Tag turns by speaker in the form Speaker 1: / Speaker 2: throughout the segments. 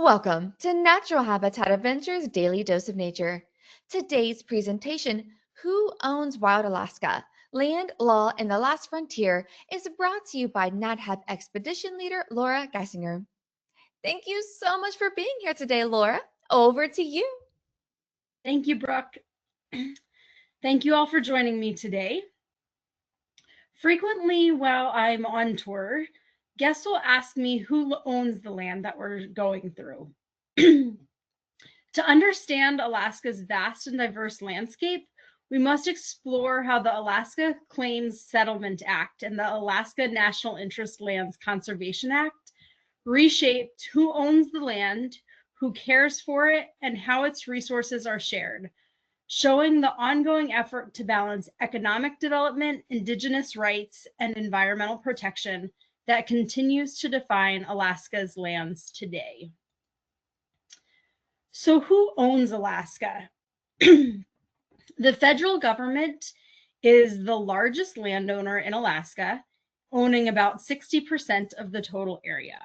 Speaker 1: Welcome to Natural Habitat Adventures Daily Dose of Nature. Today's presentation, Who Owns Wild Alaska? Land, Law, and the Last Frontier, is brought to you by NatHab Expedition Leader Laura Geissinger. Thank you so much for being here today, Laura. Over to you.
Speaker 2: Thank you, Brooke. Thank you all for joining me today. Frequently while I'm on tour, guests will ask me who owns the land that we're going through. To understand Alaska's vast and diverse landscape, we must explore how the Alaska Claims Settlement Act and the Alaska National Interest Lands Conservation Act reshaped who owns the land, who cares for it, and how its resources are shared, showing the ongoing effort to balance economic development, indigenous rights, and environmental protection that continues to define Alaska's lands today. So who owns Alaska? The federal government is the largest landowner in Alaska, owning about 60% of the total area.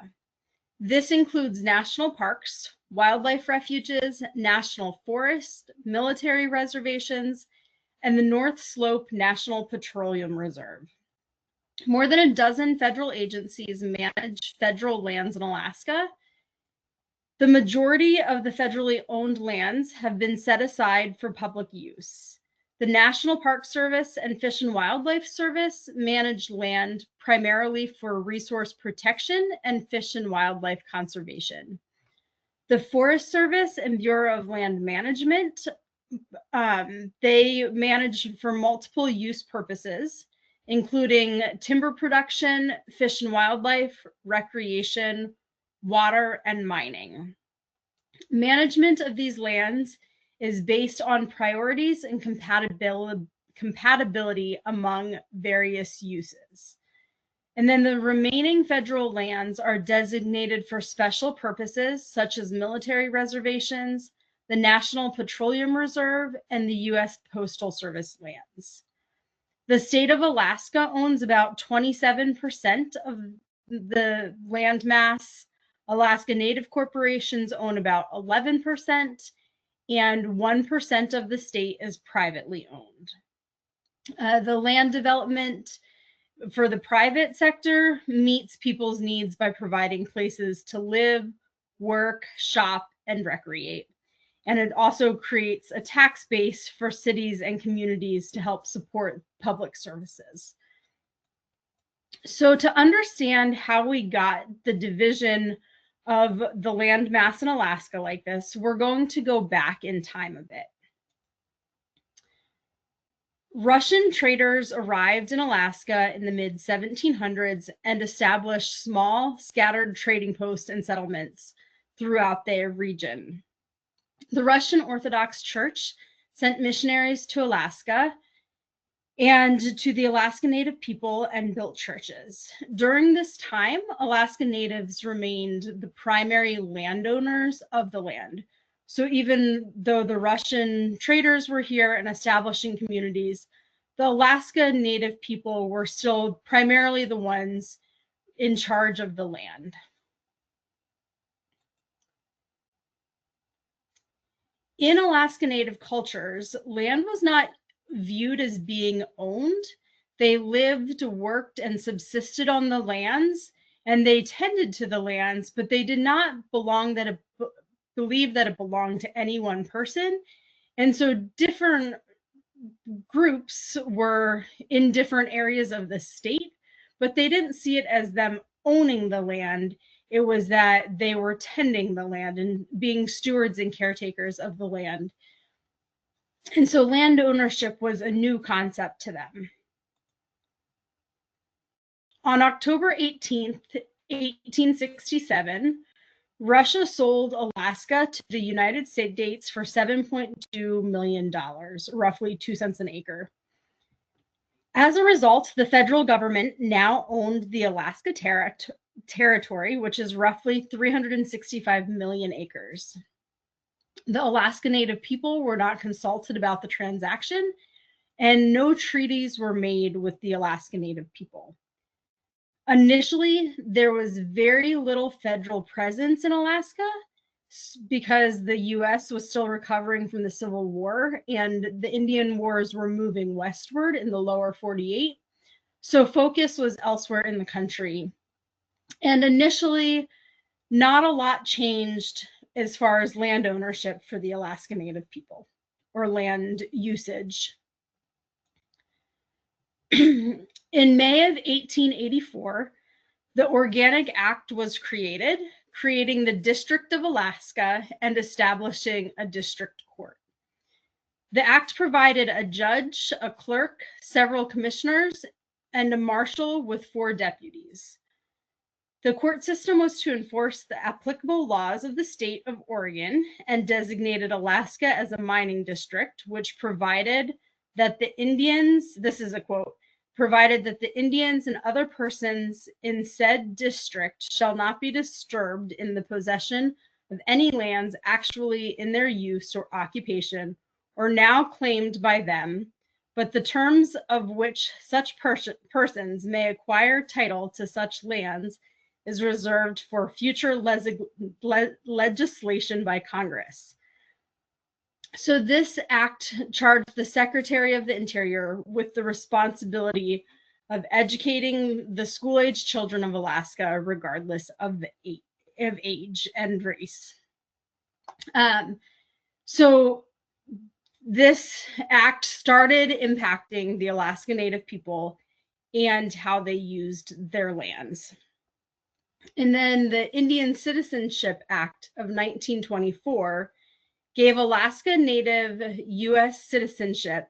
Speaker 2: This includes national parks, wildlife refuges, national forests, military reservations, and the North Slope National Petroleum Reserve. More than a dozen federal agencies manage federal lands in Alaska. The majority of the federally owned lands have been set aside for public use. The National Park Service and Fish and Wildlife Service manage land primarily for resource protection and fish and wildlife conservation. The Forest Service and Bureau of Land Management, they manage for multiple use purposes, including timber production, fish and wildlife, recreation, water, and mining. Management of these lands is based on priorities and compatibility among various uses. And then the remaining federal lands are designated for special purposes, such as military reservations, the National Petroleum Reserve, and the U.S. Postal Service lands. The state of Alaska owns about 27% of the land mass. Alaska Native corporations own about 11%, and 1% of the state is privately owned. The land development for the private sector meets people's needs by providing places to live, work, shop, and recreate. And it also creates a tax base for cities and communities to help support public services. So to understand how we got the division of the land mass in Alaska like this, we're going to go back in time a bit. Russian traders arrived in Alaska in the mid-1700s and established small, scattered trading posts and settlements throughout their region. The Russian Orthodox Church sent missionaries to Alaska and to the Alaska Native people and built churches. During this time, Alaska Natives remained the primary landowners of the land. So even though the Russian traders were here and establishing communities, the Alaska Native people were still primarily the ones in charge of the land. In Alaska Native cultures, land was not viewed as being owned. They lived, worked, and subsisted on the lands, and they tended to the lands, but they did not believe that it belonged to any one person. And so different groups were in different areas of the state, but they didn't see it as them owning the land. It was that they were tending the land and being stewards and caretakers of the land. And so land ownership was a new concept to them. On October 18th, 1867, Russia sold Alaska to the United States for $7.2 million, roughly 2 cents an acre. As a result, the federal government now owned the Alaska territory, which is roughly 365 million acres. The Alaska Native people were not consulted about the transaction, and no treaties were made with the Alaska Native people. Initially, there was very little federal presence in Alaska, because the US was still recovering from the Civil War and the Indian Wars were moving westward in the lower 48. So focus was elsewhere in the country. And initially, not a lot changed as far as land ownership for the Alaska Native people or land usage. In May of 1884, the Organic Act was created, creating the District of Alaska and establishing a district court. The act provided a judge, a clerk, several commissioners, and a marshal with 4 deputies. The court system was to enforce the applicable laws of the state of Oregon and designated Alaska as a mining district, which provided that the Indians, this is a quote, provided that the Indians and other persons in said district shall not be disturbed in the possession of any lands actually in their use or occupation or now claimed by them, but the terms of which such persons may acquire title to such lands is reserved for future legislation by Congress. So this act charged the Secretary of the Interior with the responsibility of educating the school-age children of Alaska, regardless of age and race. So this act started impacting the Alaska Native people and how they used their lands. And then the Indian Citizenship Act of 1924 gave Alaska Native U.S. citizenship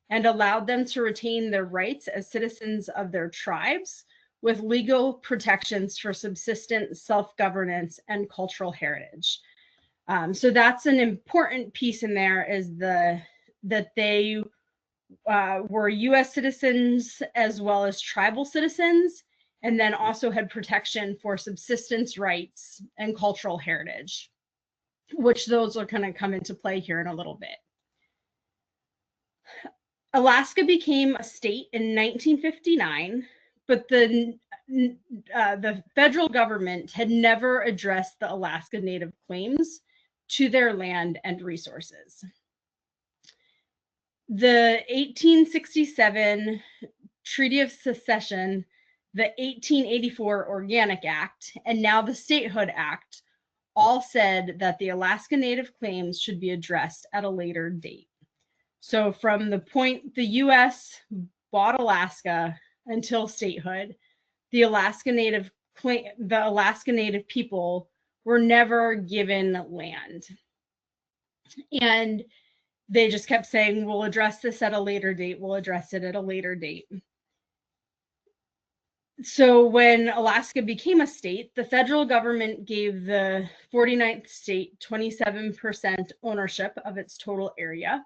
Speaker 2: and allowed them to retain their rights as citizens of their tribes with legal protections for subsistence, self-governance, and cultural heritage. So that's an important piece in there, is that they were U.S. citizens as well as tribal citizens, and then also had protection for subsistence rights and cultural heritage, which those are going to come into play here in a little bit. Alaska became a state in 1959, but the federal government had never addressed the Alaska Native claims to their land and resources. The 1867 Treaty of Secession, the 1884 Organic Act, and now the Statehood Act all said that the Alaska Native claims should be addressed at a later date. So from the point the U.S. bought Alaska until statehood, the Alaska Native people were never given land. And they just kept saying, we'll address this at a later date, we'll address it at a later date. So when Alaska became a state, the federal government gave the 49th state 27% ownership of its total area.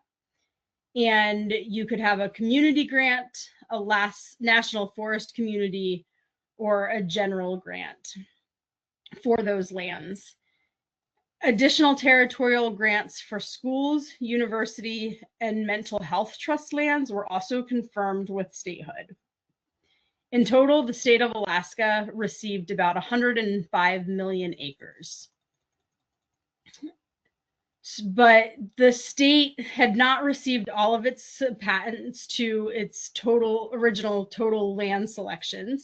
Speaker 2: And you could have a community grant, a national forest community, or a general grant for those lands. Additional territorial grants for schools, university, and mental health trust lands were also confirmed with statehood. In total, the state of Alaska received about 105 million acres. But the state had not received all of its patents to its original total land selections.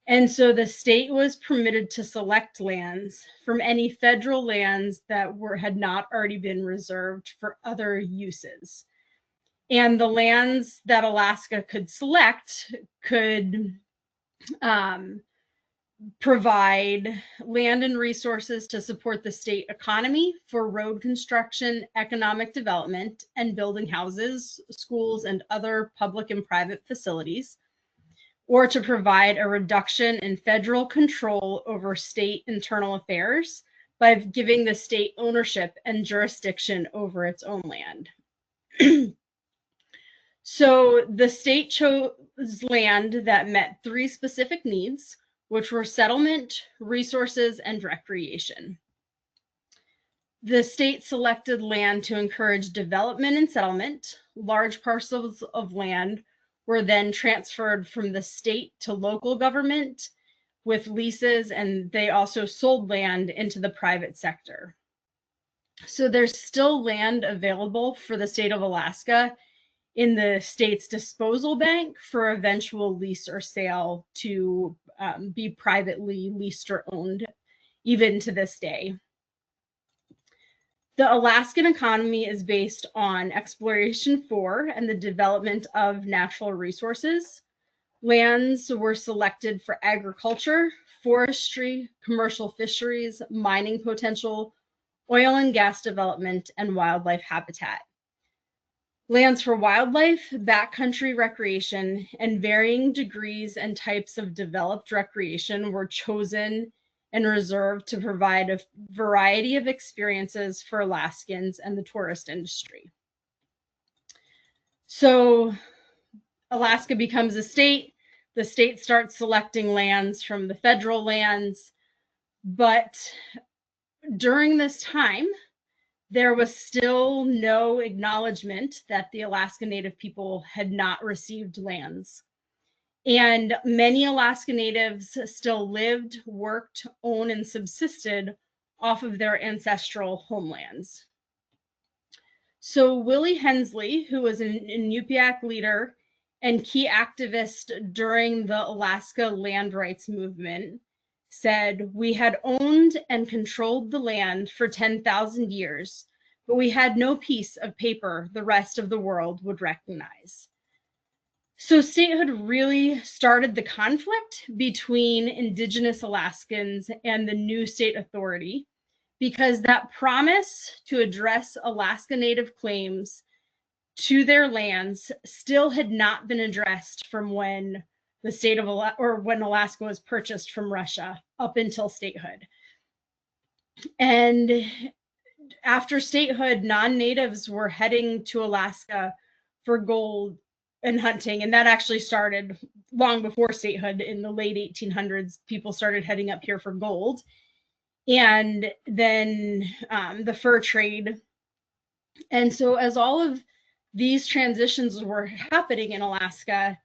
Speaker 2: And so the state was permitted to select lands from any federal lands that had not already been reserved for other uses. And the lands that Alaska could select could provide land and resources to support the state economy for road construction, economic development, and building houses, schools, and other public and private facilities, or to provide a reduction in federal control over state internal affairs by giving the state ownership and jurisdiction over its own land. So the state chose land that met 3 specific needs, which were settlement, resources, and recreation. The state selected land to encourage development and settlement. Large parcels of land were then transferred from the state to local government with leases, and they also sold land into the private sector. So there's still land available for the state of Alaska in the state's disposal bank for eventual lease or sale to be privately leased or owned, even to this day. The Alaskan economy is based on exploration for and the development of natural resources. Lands were selected for agriculture, forestry, commercial fisheries, mining potential, oil and gas development, and wildlife habitat. Lands for wildlife, backcountry recreation, and varying degrees and types of developed recreation were chosen and reserved to provide a variety of experiences for Alaskans and the tourist industry. So Alaska becomes a state. The state starts selecting lands from the federal lands, but during this time, there was still no acknowledgement that the Alaska Native people had not received lands. And many Alaska Natives still lived, worked, owned, and subsisted off of their ancestral homelands. So Willie Hensley, who was an Inupiaq leader and key activist during the Alaska land rights movement, said, "We had owned and controlled the land for 10,000 years, but we had no piece of paper the rest of the world would recognize." So statehood really started the conflict between Indigenous Alaskans and the new state authority, because that promise to address Alaska Native claims to their lands still had not been addressed from when the state of when Alaska was purchased from Russia up until statehood. And after statehood, non-natives were heading to Alaska for gold and hunting, and that actually started long before statehood. In the late 1800s, people started heading up here for gold, and then the fur trade. And so as all of these transitions were happening in Alaska,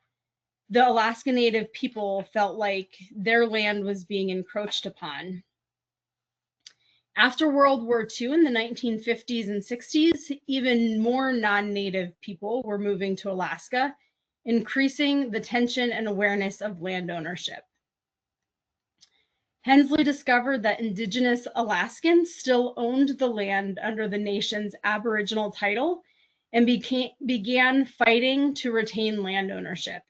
Speaker 2: the Alaska Native people felt like their land was being encroached upon. After World War II in the 1950s and 60s, even more non-Native people were moving to Alaska, increasing the tension and awareness of land ownership. Hensley discovered that Indigenous Alaskans still owned the land under the nation's Aboriginal title and began fighting to retain land ownership.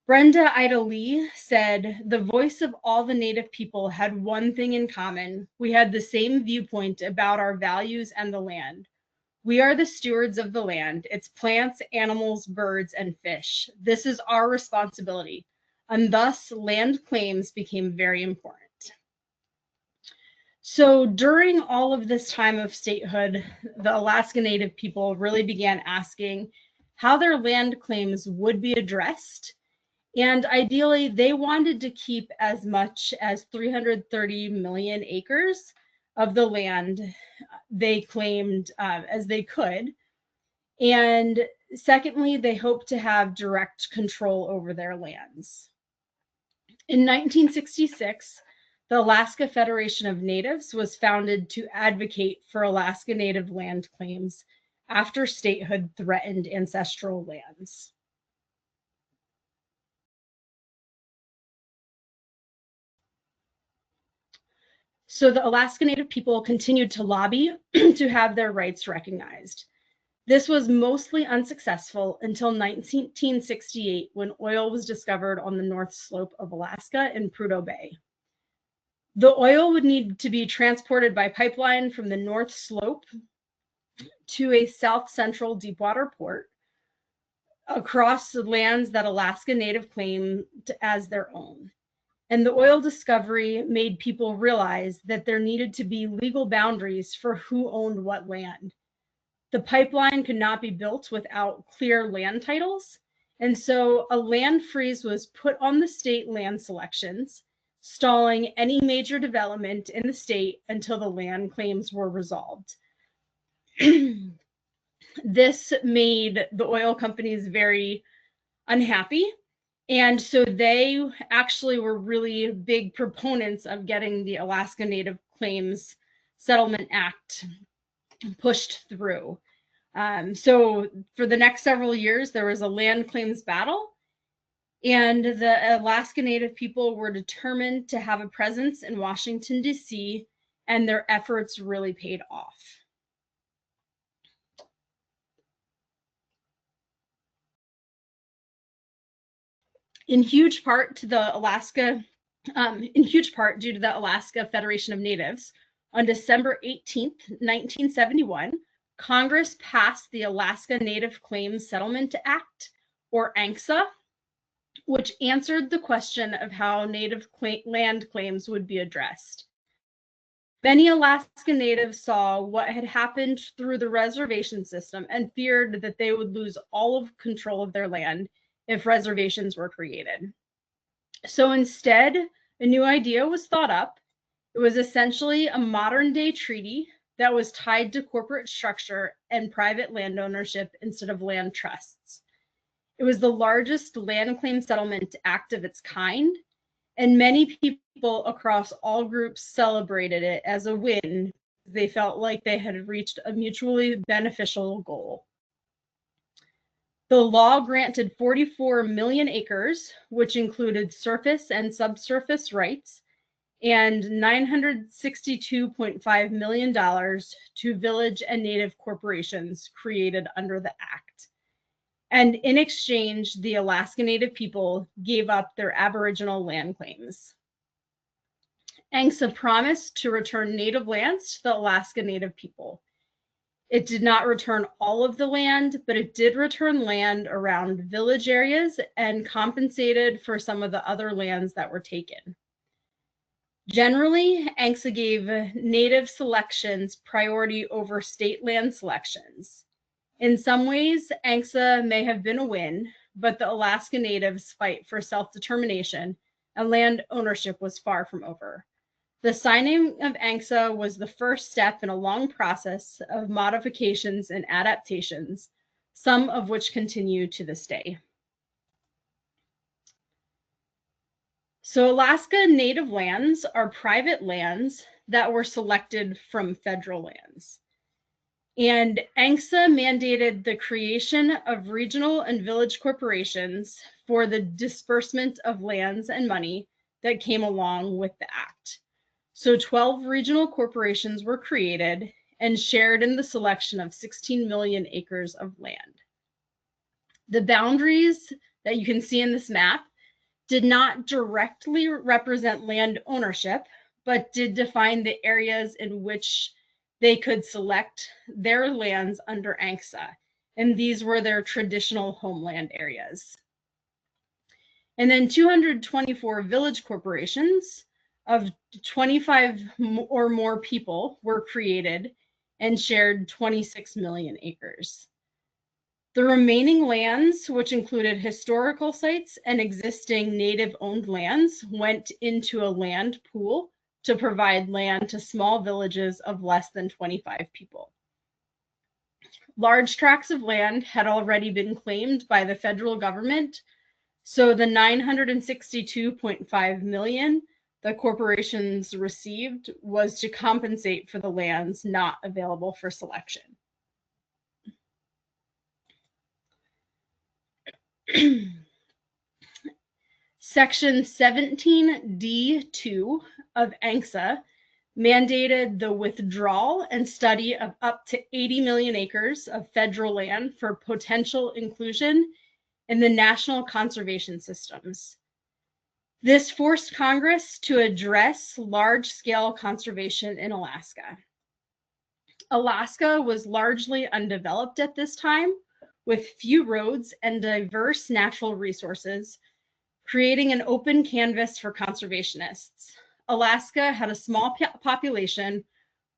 Speaker 2: Brenda Ida Lee said, "The voice of all the Native people had one thing in common. We had the same viewpoint about our values and the land. We are the stewards of the land, its plants, animals, birds, and fish. This is our responsibility." And thus land claims became very important. So during all of this time of statehood, the Alaska Native people really began asking how their land claims would be addressed. And ideally, they wanted to keep as much as 330 million acres of the land they claimed as they could. And secondly, they hoped to have direct control over their lands. In 1966, the Alaska Federation of Natives was founded to advocate for Alaska Native land claims after statehood threatened ancestral lands. So the Alaska Native people continued to lobby to have their rights recognized. This was mostly unsuccessful until 1968, when oil was discovered on the north slope of Alaska in Prudhoe Bay. The oil would need to be transported by pipeline from the north slope to a south central deepwater port across the lands that Alaska Native claimed as their own. And the oil discovery made people realize that there needed to be legal boundaries for who owned what land. The pipeline could not be built without clear land titles. And so a land freeze was put on the state land selections, stalling any major development in the state until the land claims were resolved. This made the oil companies very unhappy. And so they actually were really big proponents of getting the Alaska Native Claims Settlement Act pushed through. So for the next several years, there was a land claims battle, and the Alaska Native people were determined to have a presence in Washington, D.C., and their efforts really paid off. In huge part due to the Alaska Federation of Natives, on December 18th, 1971, Congress passed the Alaska Native Claims Settlement Act, or ANCSA, which answered the question of how Native land claims would be addressed. Many Alaska Natives saw what had happened through the reservation system and feared that they would lose all of control of their land if reservations were created. So instead, a new idea was thought up. It was essentially a modern-day treaty that was tied to corporate structure and private land ownership instead of land trusts. It was the largest land claim settlement act of its kind, and many people across all groups celebrated it as a win. They felt like they had reached a mutually beneficial goal. The law granted 44 million acres, which included surface and subsurface rights, and $962.5 million to village and native corporations created under the act. And in exchange, the Alaska Native people gave up their Aboriginal land claims. ANCSA promised to return native lands to the Alaska Native people. It did not return all of the land, but it did return land around village areas and compensated for some of the other lands that were taken. Generally, ANCSA gave native selections priority over state land selections. In some ways, ANCSA may have been a win, but the Alaska Natives' fight for self-determination and land ownership was far from over. The signing of ANCSA was the first step in a long process of modifications and adaptations, some of which continue to this day. So Alaska Native lands are private lands that were selected from federal lands. And ANCSA mandated the creation of regional and village corporations for the disbursement of lands and money that came along with the act. So 12 regional corporations were created and shared in the selection of 16 million acres of land. The boundaries that you can see in this map did not directly represent land ownership, but did define the areas in which they could select their lands under ANCSA, and these were their traditional homeland areas. And then 224 village corporations of 25 or more people were created and shared 26 million acres. The remaining lands, which included historical sites and existing native-owned lands, went into a land pool to provide land to small villages of less than 25 people. Large tracts of land had already been claimed by the federal government, so the $962.5 million the corporations received was to compensate for the lands not available for selection. Section 17D2 of ANCSA mandated the withdrawal and study of up to 80 million acres of federal land for potential inclusion in the national conservation systems. This forced Congress to address large-scale conservation in Alaska. Alaska was largely undeveloped at this time, with few roads and diverse natural resources, creating an open canvas for conservationists. Alaska had a small population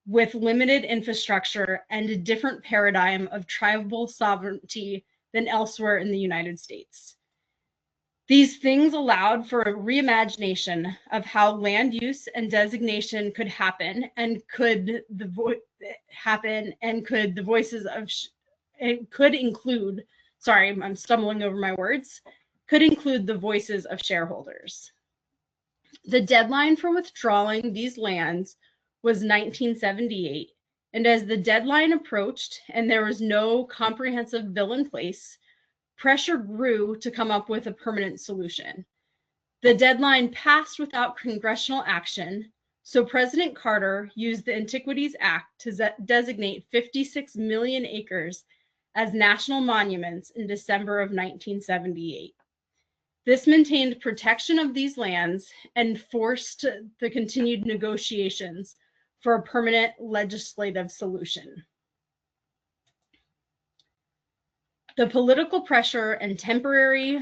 Speaker 2: with limited infrastructure and a different paradigm of tribal sovereignty than elsewhere in the United States. These things allowed for a reimagination of how land use and designation could happen, and could include, sorry, I'm stumbling over my words, could include the voices of shareholders. The deadline for withdrawing these lands was 1978, And as the deadline approached and there was no comprehensive bill in place, pressure grew to come up with a permanent solution. The deadline passed without congressional action, so President Carter used the Antiquities Act to designate 56 million acres as national monuments in December of 1978. This maintained protection of these lands and forced the continued negotiations for a permanent legislative solution. The political pressure and temporary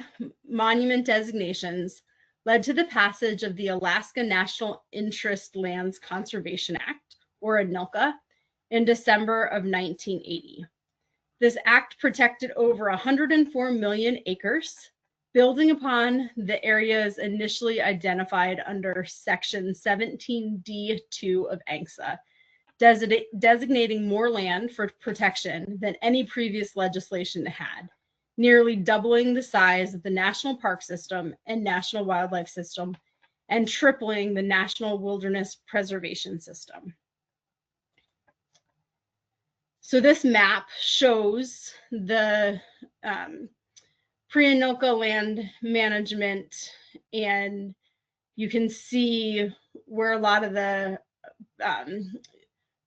Speaker 2: monument designations led to the passage of the Alaska National Interest Lands Conservation Act, or ANILCA, in December of 1980. This act protected over 104 million acres, building upon the areas initially identified under Section 17D2 of ANCSA, designating more land for protection than any previous legislation had, nearly doubling the size of the National Park System and National Wildlife System, and tripling the National Wilderness Preservation System. So this map shows the pre-ANILCA land management, and you can see where a lot of the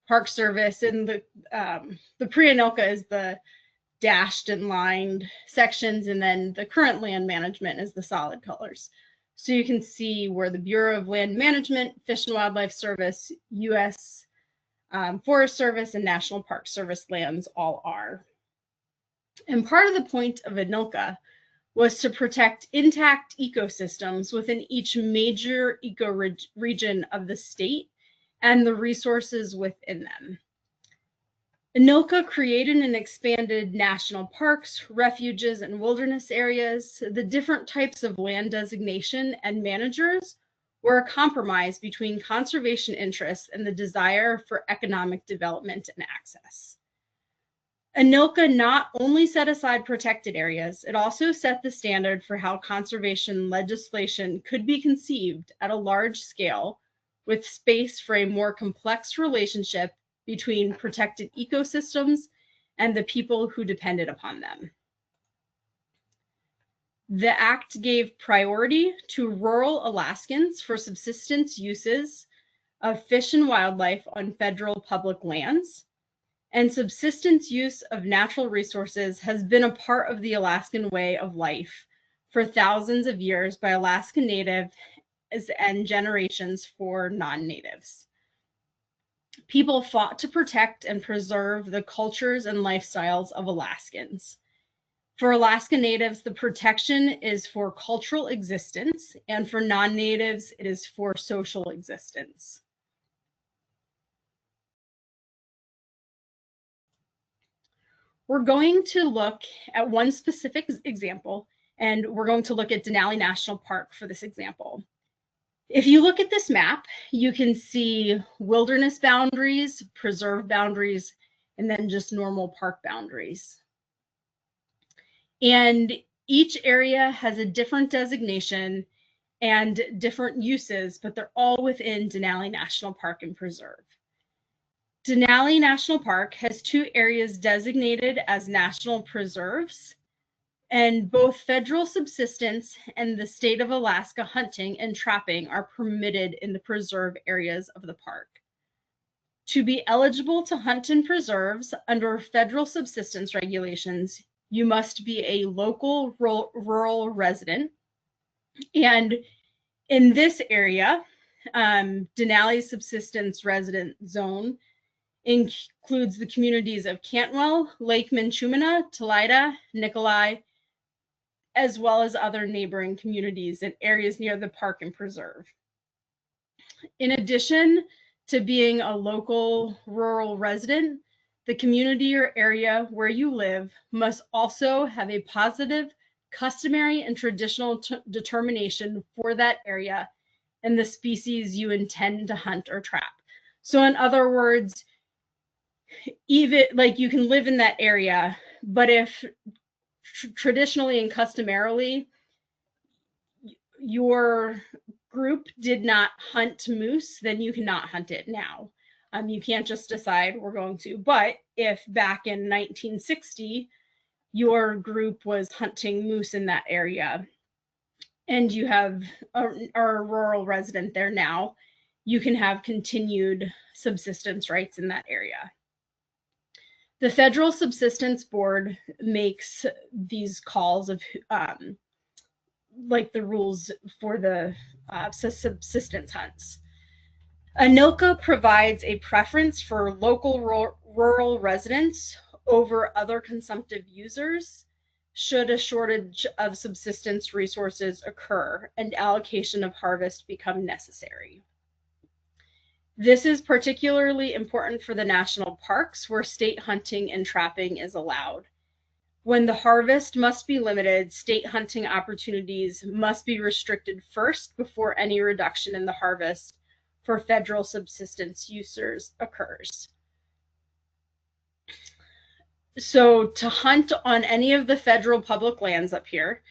Speaker 2: Park Service and the pre-ANILCA is the dashed and lined sections, and then the current land management is the solid colors. So you can see where the Bureau of Land Management, Fish and Wildlife Service, U.S. Forest Service, and National Park Service lands all are. And part of the point of ANILCA was to protect intact ecosystems within each major ecoregion of the state and the resources within them. ANILCA created and expanded national parks, refuges, and wilderness areas. The different types of land designation and managers were a compromise between conservation interests and the desire for economic development and access. ANILCA not only set aside protected areas, it also set the standard for how conservation legislation could be conceived at a large scale, with space for a more complex relationship between protected ecosystems and the people who depended upon them. The act gave priority to rural Alaskans for subsistence uses of fish and wildlife on federal public lands, and subsistence use of natural resources has been a part of the Alaskan way of life for thousands of years by Alaskan natives and generations for non-natives. People fought to protect and preserve the cultures and lifestyles of Alaskans. For Alaska Natives, the protection is for cultural existence, and for non-natives, it is for social existence. We're going to look at one specific example, and we're going to look at Denali National Park for this example. If you look at this map, you can see wilderness boundaries, preserve boundaries, and then just normal park boundaries. And each area has a different designation and different uses, but they're all within Denali National Park and Preserve. Denali National Park has 2 areas designated as national preserves, and both federal subsistence and the state of Alaska hunting and trapping are permitted in the preserve areas of the park. To be eligible to hunt in preserves under federal subsistence regulations, you must be a local rural resident. And in this area, Denali Subsistence Resident Zone includes the communities of Cantwell, Lake Minchumina, Talida, Nikolai, as well as other neighboring communities and areas near the park and preserve. In addition to being a local rural resident, the community or area where you live must also have a positive, customary, and traditional determination for that area and the species you intend to hunt or trap. So in other words, even like you can live in that area, but if traditionally and customarily your group did not hunt moose, then you cannot hunt it now. You can't just decide we're going to. But if back in 1960, your group was hunting moose in that area, and you have are a rural resident there now, you can have continued subsistence rights in that area. The Federal Subsistence Board makes these calls of like the rules for the subsistence hunts. ANILCA provides a preference for local rural residents over other consumptive users should a shortage of subsistence resources occur and allocation of harvest become necessary. This is particularly important for the national parks where state hunting and trapping is allowed. When the harvest must be limited, state hunting opportunities must be restricted first before any reduction in the harvest for federal subsistence users occurs. So to hunt on any of the federal public lands up here,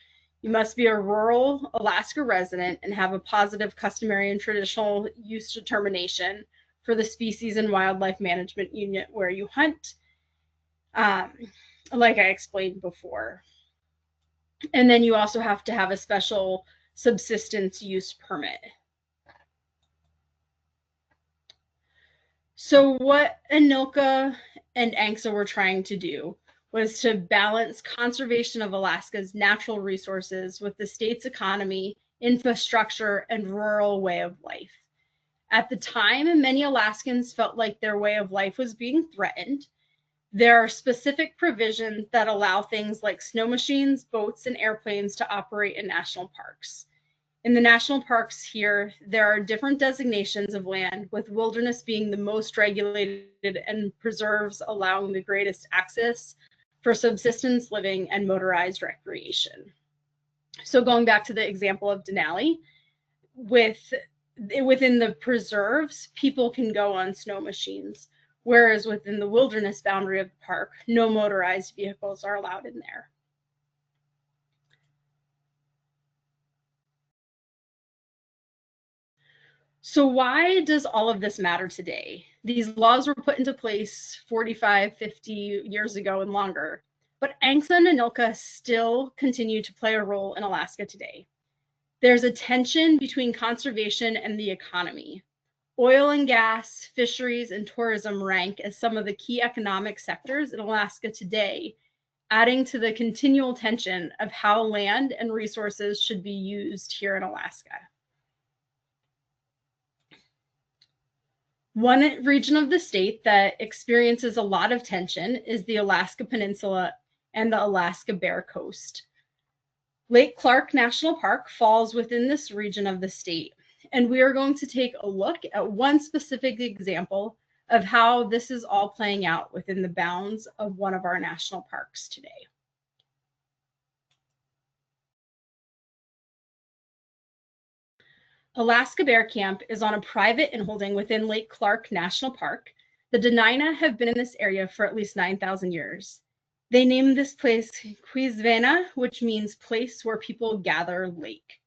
Speaker 2: you must be a rural Alaska resident and have a positive customary and traditional use determination for the Species and Wildlife Management Unit where you hunt, like I explained before. And then you also have to have a special subsistence use permit. So what ANILCA and ANCSA were trying to do was to balance conservation of Alaska's natural resources with the state's economy, infrastructure, and rural way of life. At the time, many Alaskans felt like their way of life was being threatened. There are specific provisions that allow things like snow machines, boats, and airplanes to operate in national parks. In the national parks here, there are different designations of land, with wilderness being the most regulated and preserves allowing the greatest access for subsistence living and motorized recreation. So going back to the example of Denali, within the preserves, people can go on snow machines, whereas within the wilderness boundary of the park, no motorized vehicles are allowed in there. So why does all of this matter today? These laws were put into place 45, 50 years ago and longer, but ANCSA and ANILCA still continue to play a role in Alaska today. There's a tension between conservation and the economy. Oil and gas, fisheries, and tourism rank as some of the key economic sectors in Alaska today, adding to the continual tension of how land and resources should be used here in Alaska. One region of the state that experiences a lot of tension is the Alaska Peninsula and the Alaska Bear Coast. Lake Clark National Park falls within this region of the state, and we are going to take a look at one specific example of how this is all playing out within the bounds of one of our national parks today. Alaska Bear Camp is on a private inholding within Lake Clark National Park. The Denali have been in this area for at least 9,000 years. They named this place Quizvena, which means place where people gather lake.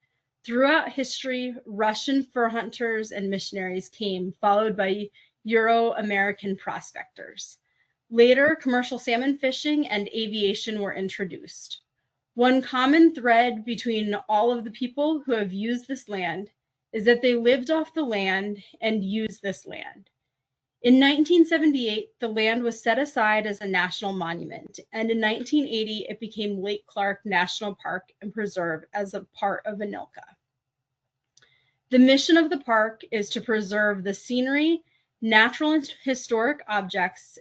Speaker 2: Throughout history, Russian fur hunters and missionaries came, followed by Euro-American prospectors. Later, commercial salmon fishing and aviation were introduced. One common thread between all of the people who have used this land is that they lived off the land and used this land. In 1978, the land was set aside as a national monument, and in 1980, it became Lake Clark National Park and Preserve as a part of ANILCA. The mission of the park is to preserve the scenery, natural and historic objects,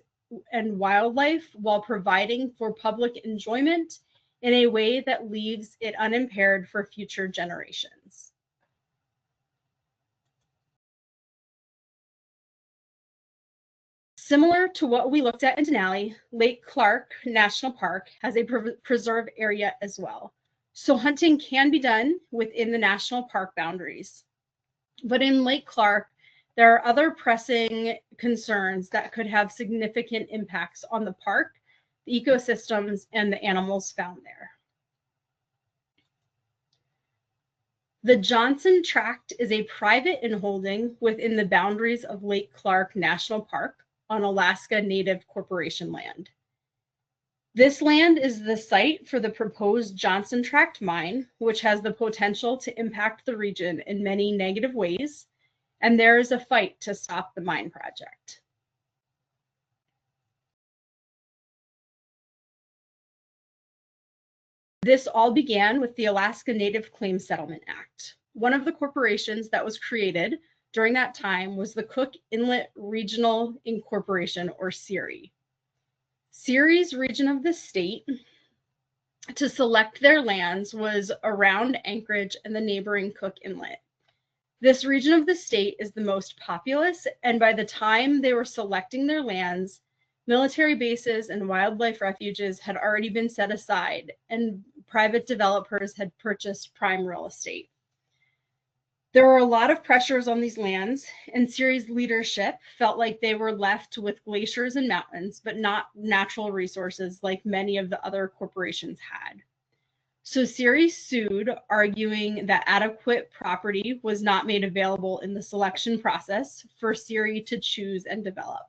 Speaker 2: and wildlife while providing for public enjoyment in a way that leaves it unimpaired for future generations. Similar to what we looked at in Denali, Lake Clark National Park has a preserve area as well. So hunting can be done within the national park boundaries. But in Lake Clark, there are other pressing concerns that could have significant impacts on the park, the ecosystems, and the animals found there. The Johnson Tract is a private inholding within the boundaries of Lake Clark National Park on Alaska Native Corporation land. This land is the site for the proposed Johnson Tract mine, which has the potential to impact the region in many negative ways, and there is a fight to stop the mine project. This all began with the Alaska Native Claims Settlement Act. One of the corporations that was created during that time was the Cook Inlet Regional Incorporation, or CIRI. CIRI's region of the state to select their lands was around Anchorage and the neighboring Cook Inlet. This region of the state is the most populous, and by the time they were selecting their lands, military bases and wildlife refuges had already been set aside, and private developers had purchased prime real estate. There were a lot of pressures on these lands, and CIRI's leadership felt like they were left with glaciers and mountains, but not natural resources like many of the other corporations had. So CIRI sued, arguing that adequate property was not made available in the selection process for CIRI to choose and develop.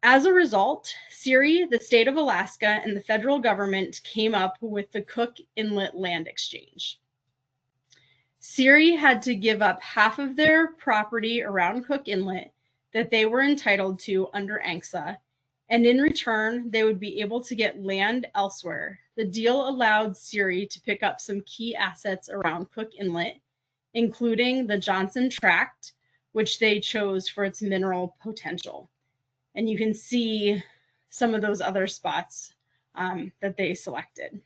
Speaker 2: As a result, CIRI, the state of Alaska, and the federal government came up with the Cook Inlet Land Exchange. CIRI had to give up half of their property around Cook Inlet that they were entitled to under ANCSA, and in return, they would be able to get land elsewhere. The deal allowed CIRI to pick up some key assets around Cook Inlet, including the Johnson Tract, which they chose for its mineral potential. And you can see some of those other spots that they selected.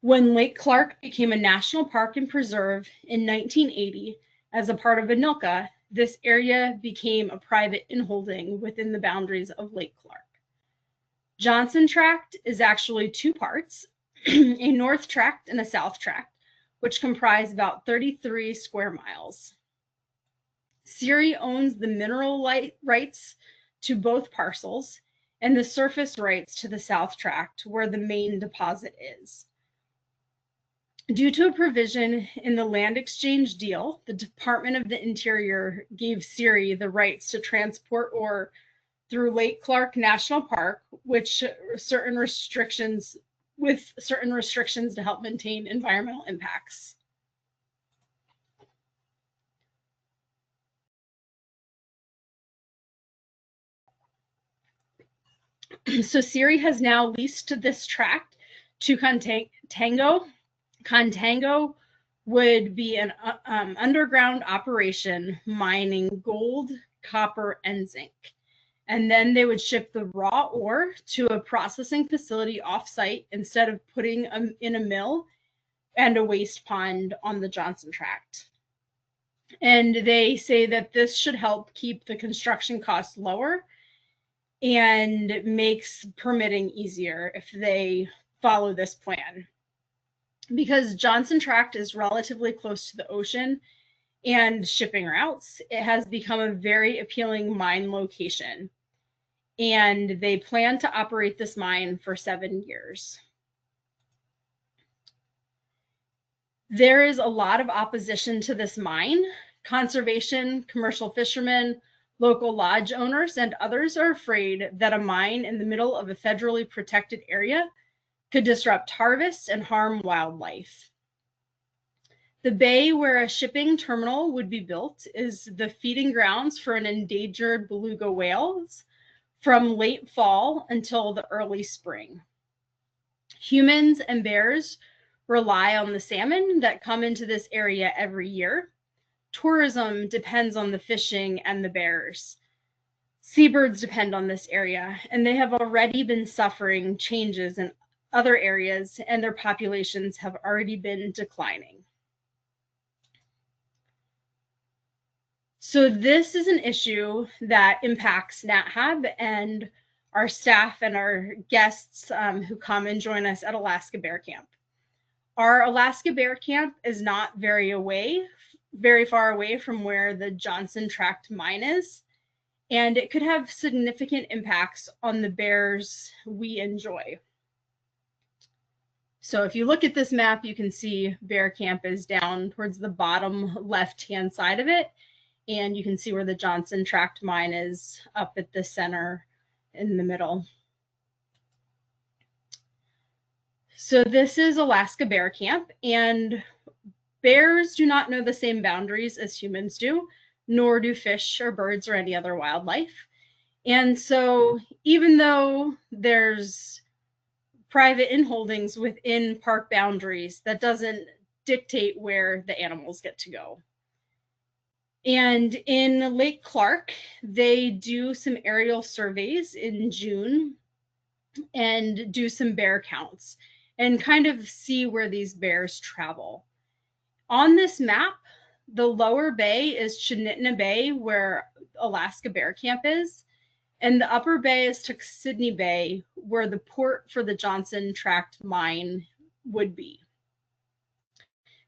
Speaker 2: When Lake Clark became a national park and preserve in 1980 as a part of ANILCA, this area became a private inholding within the boundaries of Lake Clark. Johnson Tract is actually two parts, a north tract and a south tract, which comprise about 33 square miles. CIRI owns the mineral rights to both parcels and the surface rights to the south tract, where the main deposit is. Due to a provision in the land exchange deal, the Department of the Interior gave CIRI the rights to transport ore through Lake Clark National Park, with certain restrictions to help maintain environmental impacts. So CIRI has now leased this tract to Contango. Contango would be an underground operation mining gold, copper, and zinc. And then they would ship the raw ore to a processing facility off-site instead of putting in a mill and a waste pond on the Johnson Tract. And they say that this should help keep the construction costs lower and makes permitting easier if they follow this plan. Because Johnson Tract is relatively close to the ocean and shipping routes, it has become a very appealing mine location. And they plan to operate this mine for 7 years. There is a lot of opposition to this mine. Conservation, commercial fishermen, local lodge owners, and others are afraid that a mine in the middle of a federally protected area could disrupt harvests and harm wildlife. The bay where a shipping terminal would be built is the feeding grounds for an endangered beluga whales from late fall until the early spring. Humans and bears rely on the salmon that come into this area every year. Tourism depends on the fishing and the bears. Seabirds depend on this area, and they have already been suffering changes in other areas, and their populations have already been declining. So this is an issue that impacts NatHab and our staff and our guests who come and join us at Alaska Bear Camp. Our Alaska Bear Camp is not very far away from where the Johnson Tract mine is, and it could have significant impacts on the bears we enjoy. So if you look at this map, you can see bear camp is down towards the bottom left-hand side of it. And you can see where the Johnson Tract mine is up at the center in the middle. So this is Alaska Bear Camp, and bears do not know the same boundaries as humans do, nor do fish or birds or any other wildlife. And so even though there's private inholdings within park boundaries, that doesn't dictate where the animals get to go. And in Lake Clark, they do some aerial surveys in June and do some bear counts and kind of see where these bears travel. On this map, the lower bay is Chinitna Bay, where Alaska Bear Camp is, and the upper bay is Tuxedni Bay, where the port for the Johnson Tract mine would be.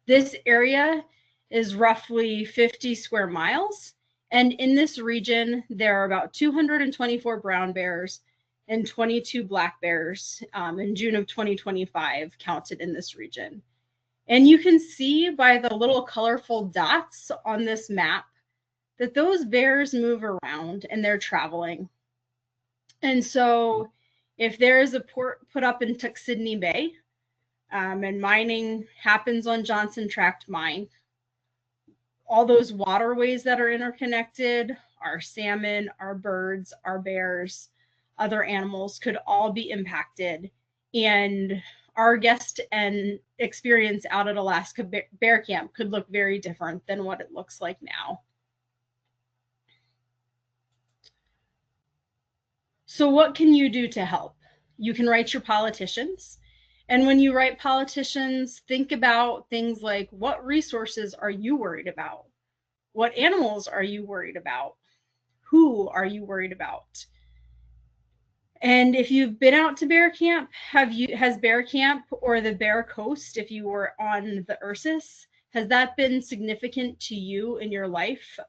Speaker 2: This area is roughly 50 square miles, and in this region, there are about 224 brown bears and 22 black bears in June of 2025 counted in this region. And you can see by the little colorful dots on this map that those bears move around and they're traveling. And so if there is a port put up in Tuxedni Bay and mining happens on Johnson Tract mine, all those waterways that are interconnected, our salmon, our birds, our bears, other animals could all be impacted. And our guest and experience out at Alaska Bear Camp could look very different than what it looks like now. So what can you do to help? You can write your politicians. And when you write politicians, think about things like, what resources are you worried about? What animals are you worried about? Who are you worried about? And if you've been out to Bear Camp, has Bear Camp or the Bear Coast, if you were on the Ursus, has that been significant to you in your life?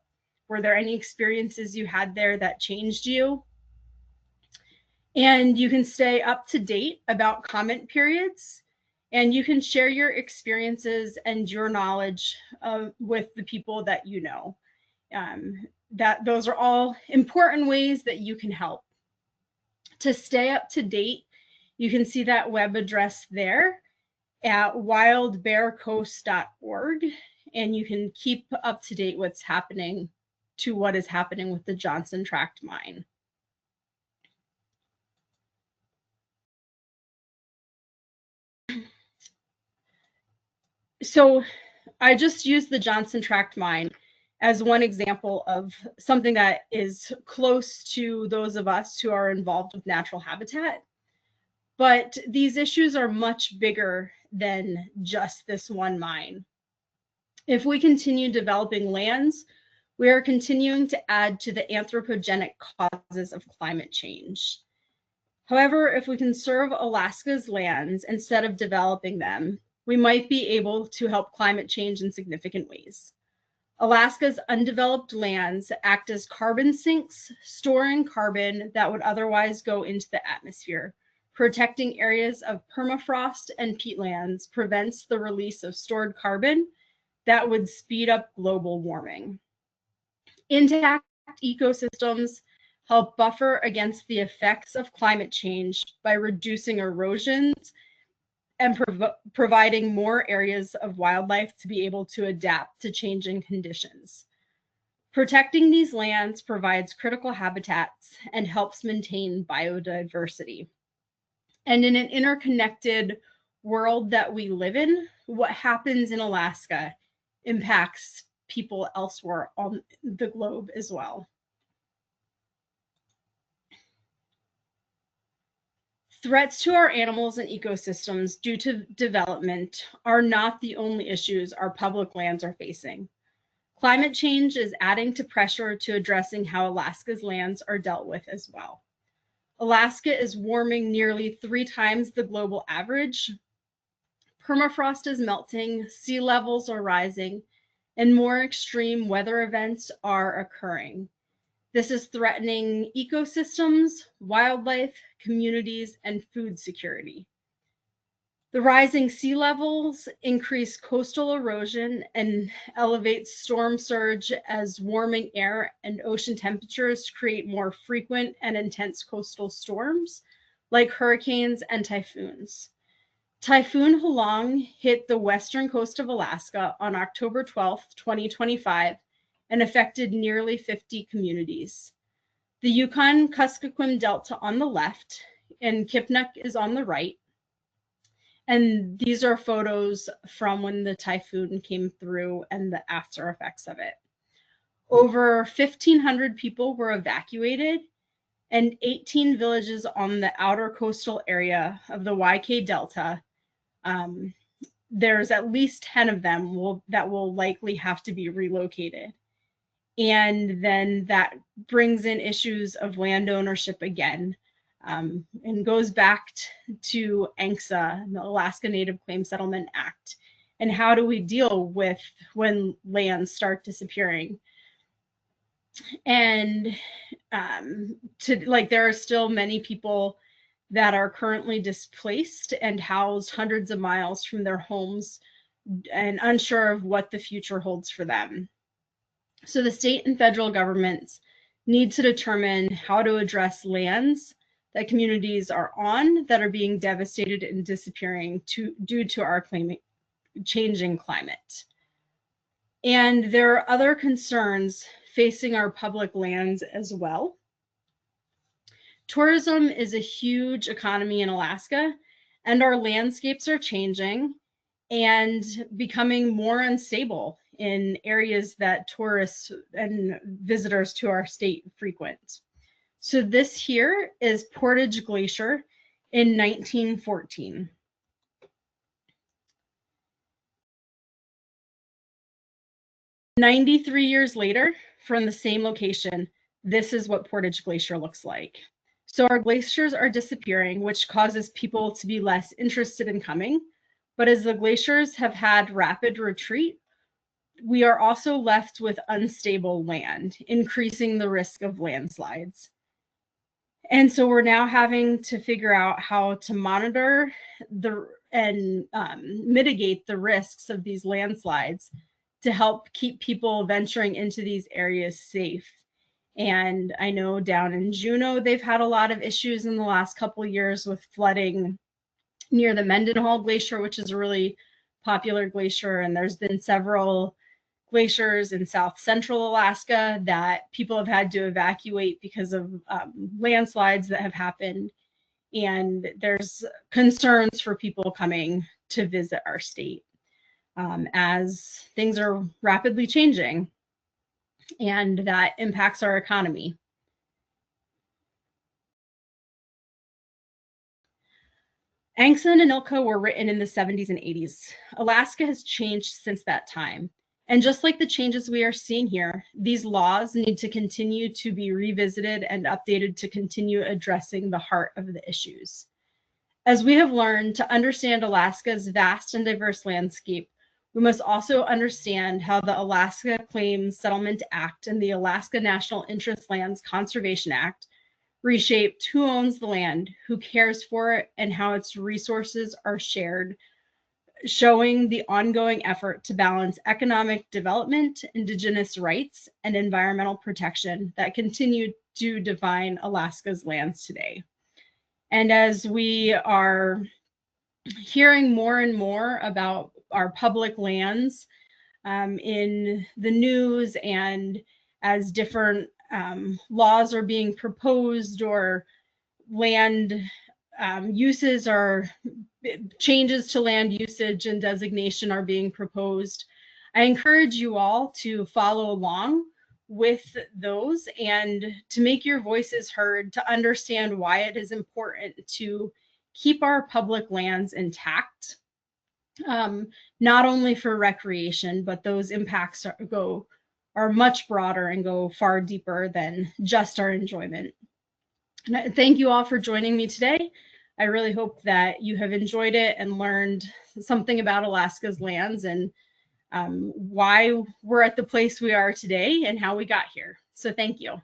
Speaker 2: Were there any experiences you had there that changed you? And you can stay up to date about comment periods, and you can share your experiences and your knowledge with the people that you know. Those are all important ways that you can help. To stay up to date, you can see that web address there at wildbearcoast.org, and you can keep up to date what is happening with the Johnson Tract mine. So I just used the Johnson Tract mine as one example of something that is close to those of us who are involved with natural habitat. But these issues are much bigger than just this one mine. If we continue developing lands, we are continuing to add to the anthropogenic causes of climate change. However, if we conserve Alaska's lands instead of developing them, we might be able to help climate change in significant ways. Alaska's undeveloped lands act as carbon sinks, storing carbon that would otherwise go into the atmosphere. Protecting areas of permafrost and peatlands prevents the release of stored carbon that would speed up global warming. Intact ecosystems help buffer against the effects of climate change by reducing erosions and providing more areas of wildlife to be able to adapt to changing conditions. Protecting these lands provides critical habitats and helps maintain biodiversity. And in an interconnected world that we live in, what happens in Alaska impacts people elsewhere on the globe as well. Threats to our animals and ecosystems due to development are not the only issues our public lands are facing. Climate change is adding to pressure to addressing how Alaska's lands are dealt with as well. Alaska is warming nearly 3 times the global average. Permafrost is melting, sea levels are rising, and more extreme weather events are occurring. This is threatening ecosystems, wildlife, communities, and food security. The rising sea levels increase coastal erosion and elevate storm surge as warming air and ocean temperatures create more frequent and intense coastal storms like hurricanes and typhoons. Typhoon Halong hit the western coast of Alaska on October 12, 2025, and affected nearly 50 communities. The Yukon-Kuskokwim Delta on the left and Kipnuk is on the right. And these are photos from when the typhoon came through and the after effects of it. Over 1,500 people were evacuated, and 18 villages on the outer coastal area of the YK Delta, there's at least 10 of them that will likely have to be relocated. And then that brings in issues of land ownership again. And goes back to ANCSA, the Alaska Native Claim Settlement Act, and how do we deal with when lands start disappearing? And there are still many people that are currently displaced and housed hundreds of miles from their homes and unsure of what the future holds for them. So the state and federal governments need to determine how to address lands that communities are on that are being devastated and disappearing due to our changing climate. And there are other concerns facing our public lands as well. Tourism is a huge economy in Alaska, and our landscapes are changing and becoming more unstable in areas that tourists and visitors to our state frequent. So this here is Portage Glacier in 1914. "93 years later, from the same location, this is what Portage Glacier looks like. So our glaciers are disappearing, which causes people to be less interested in coming. But as the glaciers have had rapid retreat, we are also left with unstable land, increasing the risk of landslides. And so we're now having to figure out how to monitor and mitigate the risks of these landslides to help keep people venturing into these areas safe. And I know down in Juneau, they've had a lot of issues in the last couple of years with flooding near the Mendenhall Glacier, which is a really popular glacier. And there's been several glaciers in South Central Alaska that people have had to evacuate because of landslides that have happened. And there's concerns for people coming to visit our state as things are rapidly changing, and that impacts our economy. ANCSA and ANILCA were written in the 70s and 80s. Alaska has changed since that time. And just like the changes we are seeing here, these laws need to continue to be revisited and updated to continue addressing the heart of the issues. As we have learned, to understand Alaska's vast and diverse landscape, we must also understand how the Alaska Claims Settlement Act and the Alaska National Interest Lands Conservation Act reshaped who owns the land, who cares for it, and how its resources are shared, showing the ongoing effort to balance economic development, indigenous rights, and environmental protection that continue to define Alaska's lands today. And as we are hearing more and more about our public lands in the news, and as different laws are being proposed or land uses or changes to land usage and designation are being proposed, I encourage you all to follow along with those and to make your voices heard, to understand why it is important to keep our public lands intact, not only for recreation, but those impacts are much broader and go far deeper than just our enjoyment. And thank you all for joining me today. I really hope that you have enjoyed it and learned something about Alaska's lands and why we're at the place we are today and how we got here. So thank you.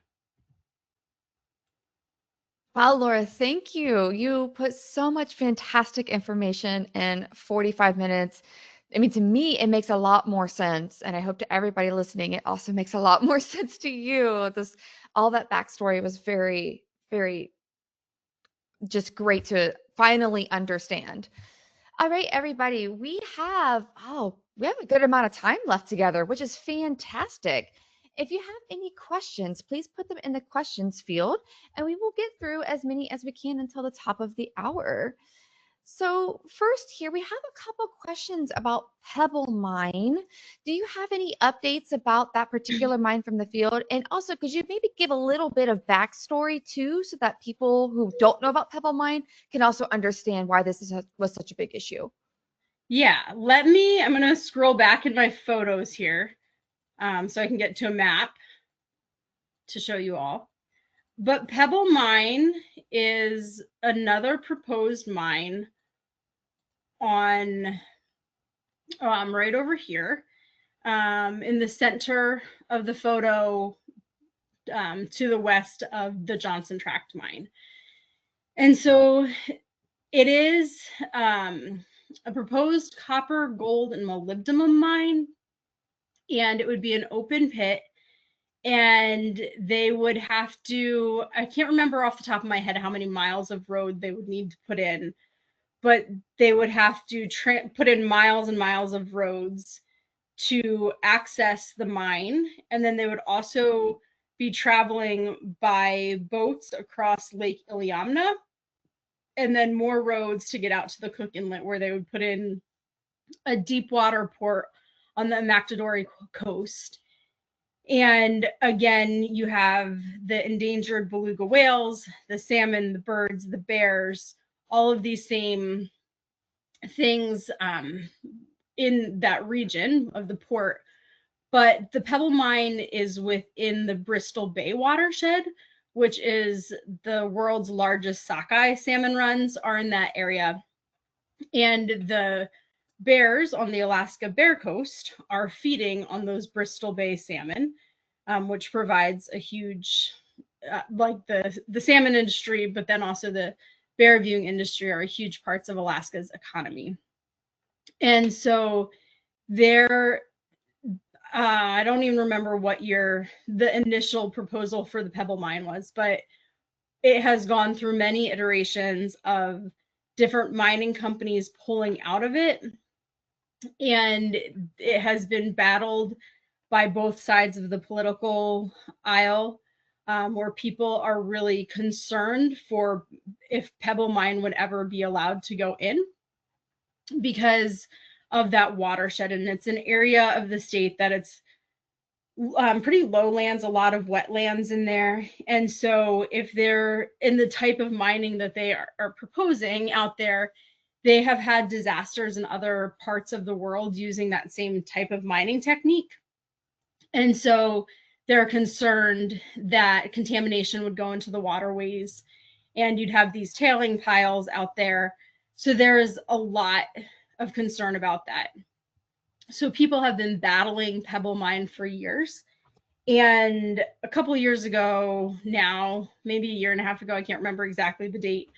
Speaker 1: Wow, Laura, thank you. You put so much fantastic information in 45 minutes. I mean, to me, it makes a lot more sense. And I hope to everybody listening, it also makes a lot more sense to you. This, all that backstory was very, very just great to finally understand. All right, everybody, we have a good amount of time left together, which is fantastic. If you have any questions, please put them in the questions field and we will get through as many as we can until the top of the hour. So, first here we have a couple questions about Pebble Mine. Do you have any updates about that particular mine from the field? And also, could you maybe give a little bit of backstory too, so that people who don't know about Pebble Mine can also understand why was such a big issue?
Speaker 2: Yeah, I'm going to scroll back in my photos here so I can get to a map to show you all. But Pebble Mine is another proposed mine on right over here in the center of the photo to the west of the Johnson Tract mine. And so it is a proposed copper, gold, and molybdenum mine, and it would be an open pit. And they would have to, I can't remember off the top of my head how many miles of road they would need to put in, but they would have to put in miles and miles of roads to access the mine. And then they would also be traveling by boats across Lake Iliamna, and then more roads to get out to the Cook Inlet, where they would put in a deep water port on the Mactadori coast. And again, you have the endangered beluga whales, the salmon, the birds, the bears, all of these same things in that region of the port. But the Pebble Mine is within the Bristol Bay watershed, which is the world's largest sockeye salmon runs are in that area. And the bears on the Alaska Bear Coast are feeding on those Bristol Bay salmon, which provides a huge, like the salmon industry, but then also the bear viewing industry are huge parts of Alaska's economy. And so there, I don't even remember what year the initial proposal for the Pebble Mine was, but it has gone through many iterations of different mining companies pulling out of it. And it has been battled by both sides of the political aisle, where people are really concerned for if Pebble Mine would ever be allowed to go in because of that watershed. And it's an area of the state that it's pretty lowlands, a lot of wetlands in there. And so if they're in the type of mining that they are proposing out there, they have had disasters in other parts of the world using that same type of mining technique. And so they're concerned that contamination would go into the waterways and you'd have these tailing piles out there. So there is a lot of concern about that. So people have been battling Pebble Mine for years. And a couple of years ago now, maybe a year and a half ago, I can't remember exactly the date,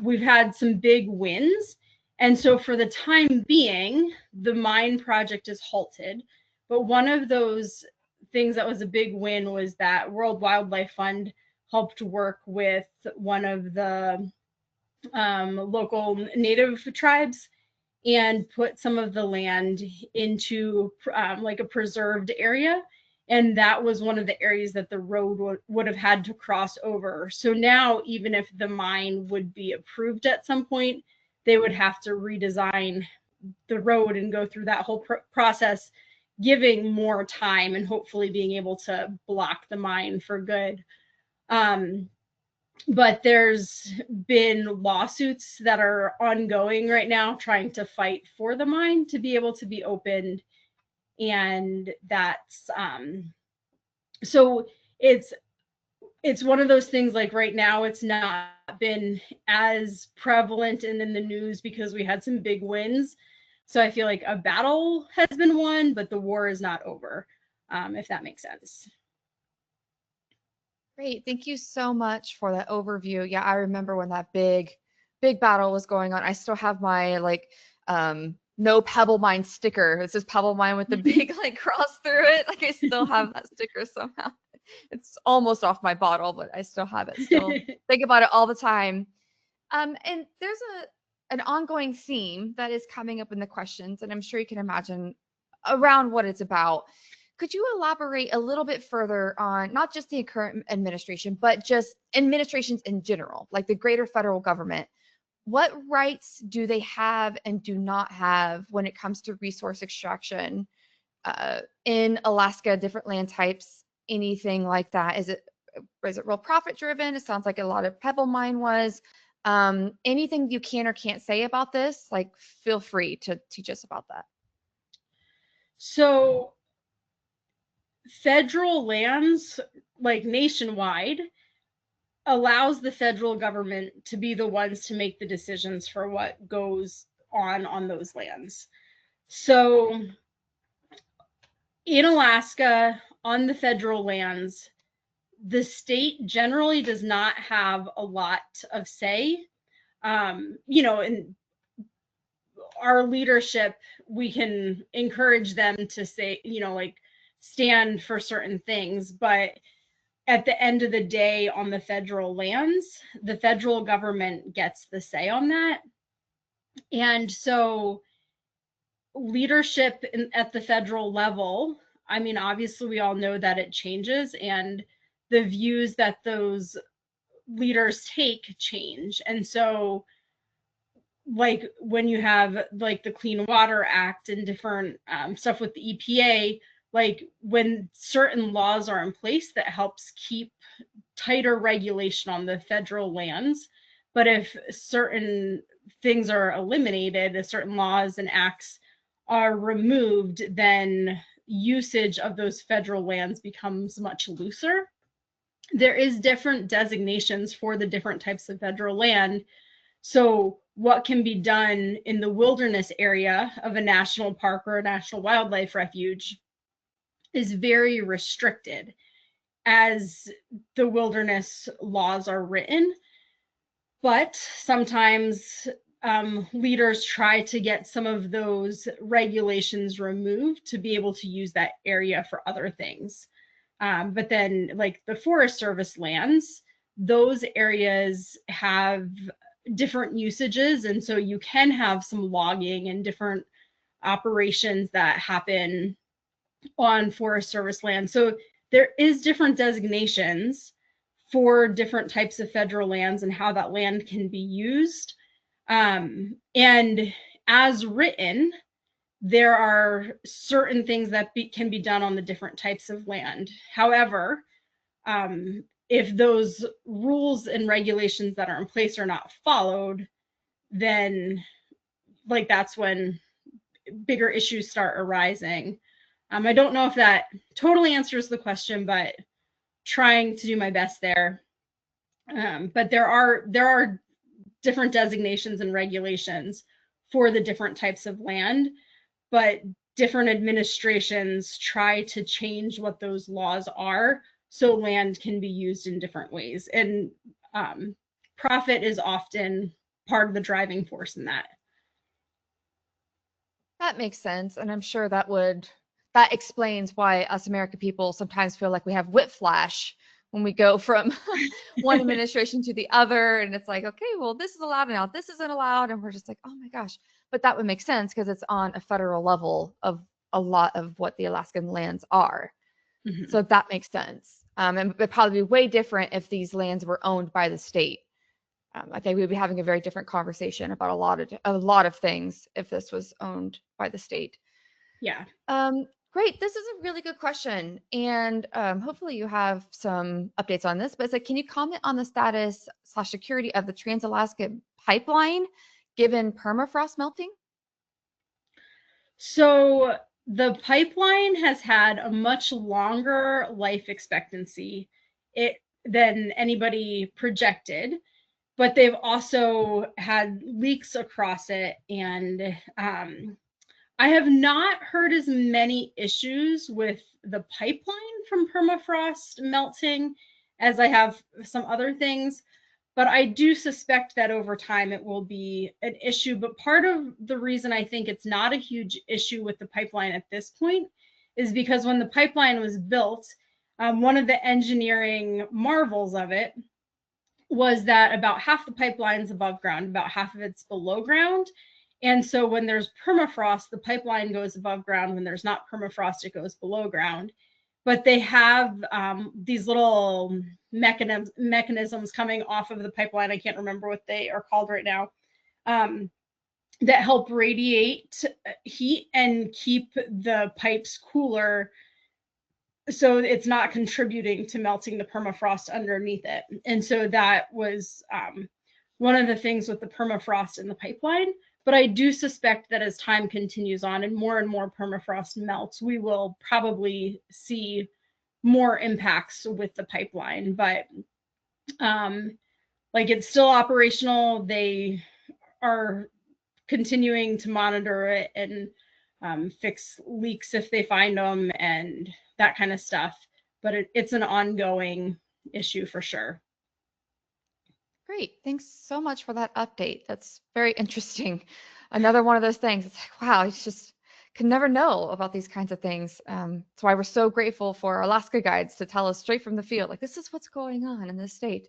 Speaker 2: we've had some big wins. And so for the time being, the mine project is halted. But one of those things that was a big win was that World Wildlife Fund helped work with one of the local native tribes and put some of the land into like a preserved area. And that was one of the areas that the road would have had to cross over. So now, even if the mine would be approved at some point, they would have to redesign the road and go through that whole process, giving more time and hopefully being able to block the mine for good. But there's been lawsuits that are ongoing right now trying to fight for the mine to be able to be opened. And that's so it's one of those things, like right now it's not been as prevalent and in the news because we had some big wins. So I feel like a battle has been won, but the war is not over, if that makes sense.
Speaker 1: Great. Thank you so much for that overview. Yeah, I remember when that big battle was going on. I still have my like no Pebble Mine sticker. It says Pebble Mine with the big like cross through it. Like I still have that sticker somehow. It's almost off my bottle, but I still have it. Still think about it all the time. And there's an ongoing theme that is coming up in the questions, and I'm sure you can imagine around what it's about. Could you elaborate a little bit further on not just the current administration, but just administrations in general, like the greater federal government? What rights do they have and do not have when it comes to resource extraction in Alaska, different land types, anything like that? Is it real profit driven? It sounds like a lot of Pebble Mine was. Anything you can or can't say about this, like feel free to teach us about that.
Speaker 2: So federal lands, like nationwide, allows the federal government to be the ones to make the decisions for what goes on those lands. So in Alaska, on the federal lands, the state generally does not have a lot of say. In our leadership, we can encourage them to say, like stand for certain things, but at the end of the day, on the federal lands, the federal government gets the say on that. And so leadership at the federal level, I mean, obviously we all know that it changes, and the views that those leaders take change. And so like when you have like the Clean Water Act and different stuff with the EPA, like when certain laws are in place that helps keep tighter regulation on the federal lands, but if certain things are eliminated, certain laws and acts are removed, then usage of those federal lands becomes much looser. There is different designations for the different types of federal land. So what can be done in the wilderness area of a national park or a national wildlife refuge is very restricted as the wilderness laws are written. But sometimes leaders try to get some of those regulations removed to be able to use that area for other things. But then like the Forest Service lands, those areas have different usages. And so you can have some logging and different operations that happen on Forest Service land. So there is different designations for different types of federal lands and how that land can be used. And as written, there are certain things that can be done on the different types of land. However, if those rules and regulations that are in place are not followed, then like that's when bigger issues start arising. I don't know if that totally answers the question, but trying to do my best there. But there are different designations and regulations for the different types of land, but different administrations try to change what those laws are so land can be used in different ways. And profit is often part of the driving force in that.
Speaker 1: That makes sense, and I'm sure that explains why us American people sometimes feel like we have whiplash when we go from one administration to the other, and it's like, okay, well, this is allowed and now this isn't allowed, and we're just like, oh my gosh. But that would make sense because it's on a federal level of a lot of what the Alaskan lands are.
Speaker 2: Mm-hmm.
Speaker 1: So that makes sense. And it would probably be way different if these lands were owned by the state. I think we'd be having a very different conversation about a lot of things if this was owned by the state.
Speaker 2: Yeah.
Speaker 1: Great. This is a really good question, and hopefully you have some updates on this. But it's like, can you comment on the status / security of the Trans-Alaska Pipeline given permafrost melting?
Speaker 2: So the pipeline has had a much longer life expectancy than anybody projected, but they've also had leaks across it. And I have not heard as many issues with the pipeline from permafrost melting as I have some other things. But I do suspect that over time it will be an issue. But part of the reason I think it's not a huge issue with the pipeline at this point is because when the pipeline was built, one of the engineering marvels of it was that about half the pipeline's above ground, about half of it's below ground. And so when there's permafrost, the pipeline goes above ground. When there's not permafrost, it goes below ground. But they have these little mechanisms coming off of the pipeline. I can't remember what they are called right now, that help radiate heat and keep the pipes cooler, so it's not contributing to melting the permafrost underneath it. And so that was one of the things with the permafrost in the pipeline. But I do suspect that as time continues on and more permafrost melts, we will probably see more impacts with the pipeline. But like, it's still operational. They are continuing to monitor it and fix leaks if they find them and that kind of stuff. But it's an ongoing issue for sure.
Speaker 1: Great. Thanks so much for that update. That's very interesting. Another one of those things. It's like, wow, it's just can never know about these kinds of things. That's why we're so grateful for Alaska guides to tell us straight from the field, like, this is what's going on in this state.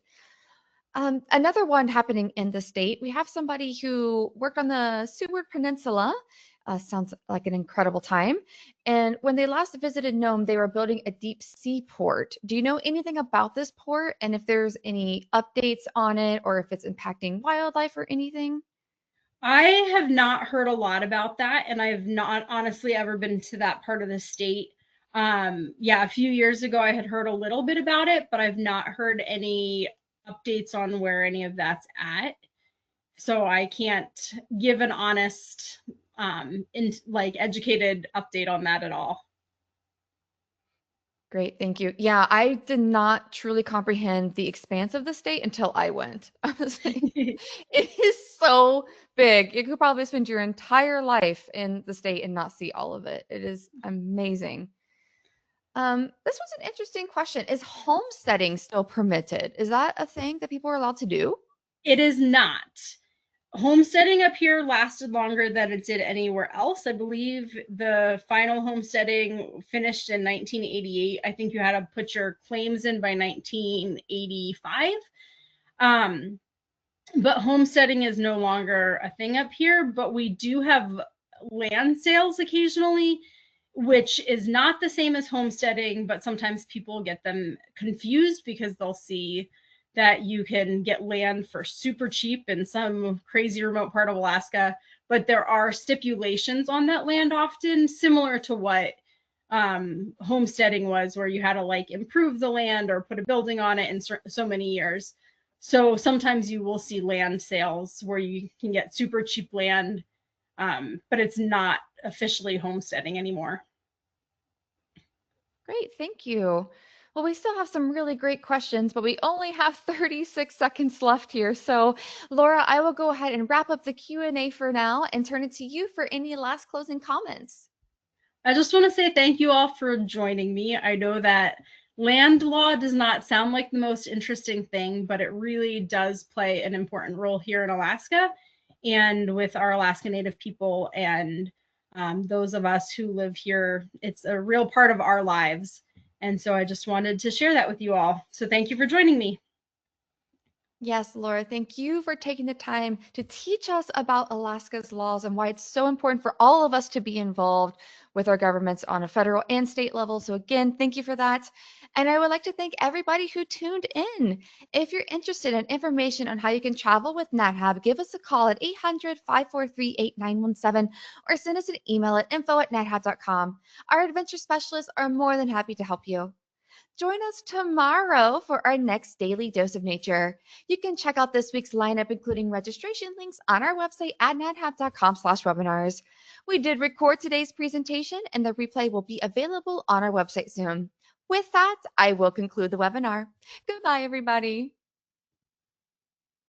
Speaker 1: Another one happening in the state, we have somebody who worked on the Seward Peninsula. Sounds like an incredible time. And when they last visited Nome, they were building a deep sea port. Do you know anything about this port, and if there's any updates on it, or if it's impacting wildlife or anything?
Speaker 2: I have not heard a lot about that, and I've not honestly ever been to that part of the state. Yeah, a few years ago I had heard a little bit about it, but I've not heard any updates on where any of that's at. So I can't give an honest, educated update on that at all.
Speaker 1: Great, thank you. Yeah, I did not truly comprehend the expanse of the state until I went. I was like, it is so big. You could probably spend your entire life in the state and not see all of it. It is amazing. This was an interesting question. Is homesteading still permitted? Is that a thing that people are allowed to do?
Speaker 2: It is not. Homesteading up here lasted longer than it did anywhere else. I believe the final homesteading finished in 1988. I think you had to put your claims in by 1985. But homesteading is no longer a thing up here, but we do have land sales occasionally, which is not the same as homesteading, but sometimes people get them confused because they'll see that you can get land for super cheap in some crazy remote part of Alaska, but there are stipulations on that land often, similar to what homesteading was, where you had to like improve the land or put a building on it in so many years. So sometimes you will see land sales where you can get super cheap land, but it's not officially homesteading anymore.
Speaker 1: Great, thank you. Well, we still have some really great questions, but we only have 36 seconds left here. So, Laura, I will go ahead and wrap up the Q&A for now and turn it to you for any last closing comments.
Speaker 2: I just want to say thank you all for joining me. I know that land law does not sound like the most interesting thing, but it really does play an important role here in Alaska and with our Alaska Native people and those of us who live here. It's a real part of our lives. And so I just wanted to share that with you all. So thank you for joining me.
Speaker 1: Yes, Laura, thank you for taking the time to teach us about Alaska's laws and why it's so important for all of us to be involved with our governments on a federal and state level. So again, thank you for that. And I would like to thank everybody who tuned in. If you're interested in information on how you can travel with NatHab, give us a call at 800-543-8917 or send us an email at info@nathab.com. Our adventure specialists are more than happy to help you. Join us tomorrow for our next Daily Dose of Nature. You can check out this week's lineup, including registration links, on our website at nathab.com/webinars. We did record today's presentation, and the replay will be available on our website soon. With that, I will conclude the webinar. Goodbye, everybody.